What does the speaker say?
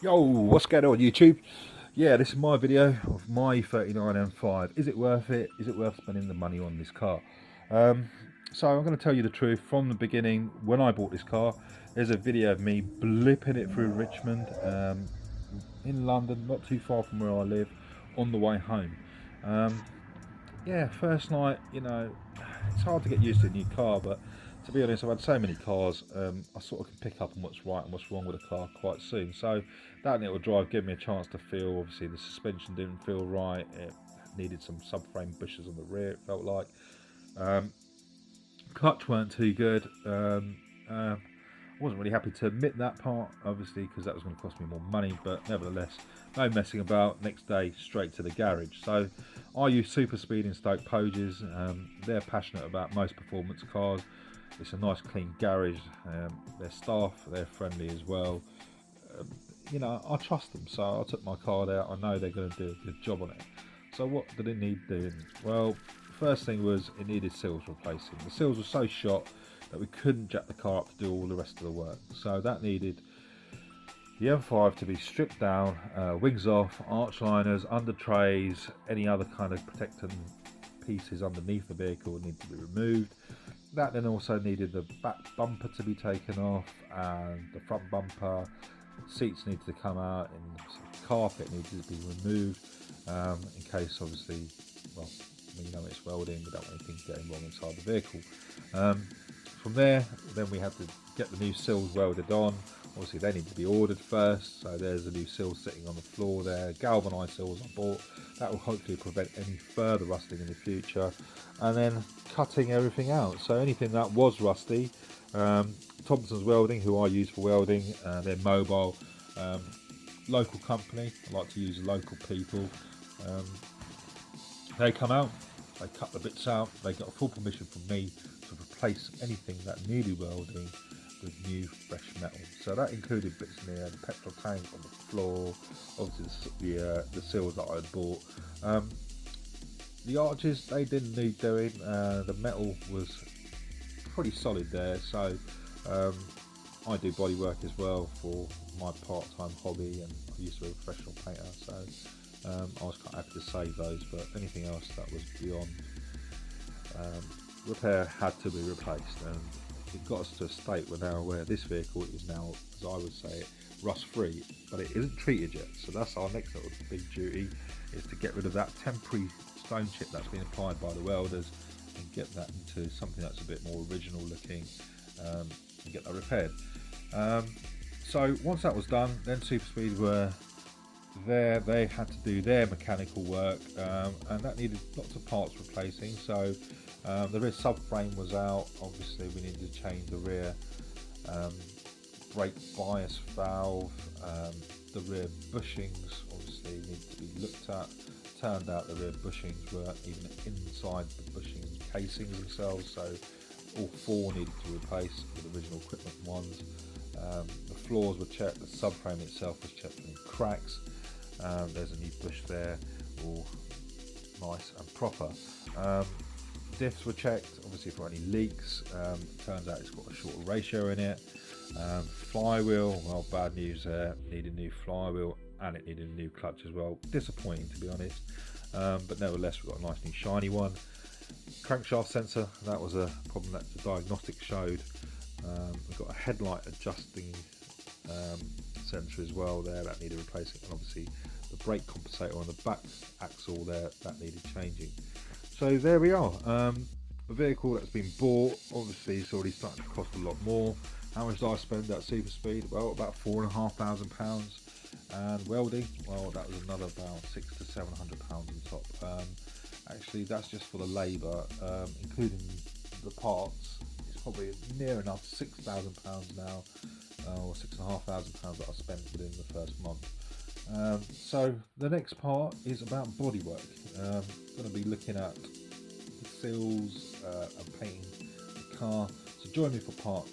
Yo, what's going on YouTube? Yeah, this is my video of my E39 M5. Is it worth it? Is it worth spending the money on this car? Um, so I'm going to tell you the truth from the beginning. When I bought this car, there's a video of me blipping it through Richmond, in London, not too far from where I live, on the way home. Um, yeah, first night, it's hard to get used to a new car, but to be honest, I've had so many cars, I sort of can pick up on what's right and what's wrong with a car quite soon. So that little drive gave me a chance to feel, obviously the suspension didn't feel right, it needed some subframe bushes on the rear, it felt like. Um, Clutch weren't too good. I wasn't really happy to admit that part, obviously, because that was going to cost me more money, but nevertheless, no messing about. Next day, straight to the garage. So I use Super Speed in Stoke Poges. They're passionate about most performance cars. It's a nice, clean garage. Their staff, they're friendly as well. Um, I trust them, so I took my card out. I know they're going to do a good job on it. So what did it need doing? Well, first thing was it needed seals replacing. The seals were so shot that we couldn't jack the car up to do all the rest of the work. So that needed the M5 to be stripped down, wings off, arch liners, under trays, any other kind of protecting pieces underneath the vehicle need to be removed. That then also needed the back bumper to be taken off and the front bumper. Seats needed to come out and the carpet needed to be removed, in case obviously, well, it's welding, we don't want anything getting wrong inside the vehicle. From there, then we had to get the new sills welded on. Obviously they need to be ordered first, so there's a new sill sitting on the floor there, galvanised sills I bought. That will hopefully prevent any further rusting in the future. And then cutting everything out, so anything that was rusty, Thompson's Welding, who I use for welding, they're mobile, local company. I like to use local people. They come out, they cut the bits out, they got full permission from me to replace anything that needed welding with new fresh metal. So that included bits near the petrol tank, on the floor, obviously the seals that I had bought. The arches, they didn't need doing, the metal was pretty solid there, so I do body work as well for my part-time hobby, and I used to be a professional painter, so I was quite happy to save those, but anything else that was beyond repair had to be replaced, and it got us to a state where this vehicle is now, as I would say, rust free, but it isn't treated yet. So that's our next little big duty, is to get rid of that temporary stone chip that's been applied by the welders and get that into something that's a bit more original looking, and get that repaired. So once that was done, then Super Speed were there. They had to do their mechanical work, and that needed lots of parts replacing. So the rear subframe was out. Obviously we needed to change the rear brake bias valve. The rear bushings obviously needed to be looked at. Turned out the rear bushings were even inside the bushing casings themselves, so all four needed to replace with original equipment ones. The floors were checked, the subframe itself was checked for any cracks. There's a new bush there, all nice and proper. Diffs were checked, obviously, for any leaks. Turns out it's got a shorter ratio in it. Flywheel, well, bad news there, needed a new flywheel, and it needed a new clutch as well. Disappointing, to be honest, but nevertheless we've got a nice new shiny one. Crankshaft sensor, that was a problem that the diagnostic showed. We've got a headlight adjusting sensor as well there, that needed replacing, and obviously the brake compensator on the back axle there, that needed changing. So there we are, a vehicle that's been bought. Obviously it's already starting to cost a lot more. How much did I spend at Super Speed? Well, about £4,500. And welding, well, that was another about £600 to £700 on top. Actually that's just for the labour, including the parts. It's probably near enough £6,000 now, or £6,500 that I spent within the first month. So the next part is about bodywork. Going to be looking at the seals and painting the car. So join me for part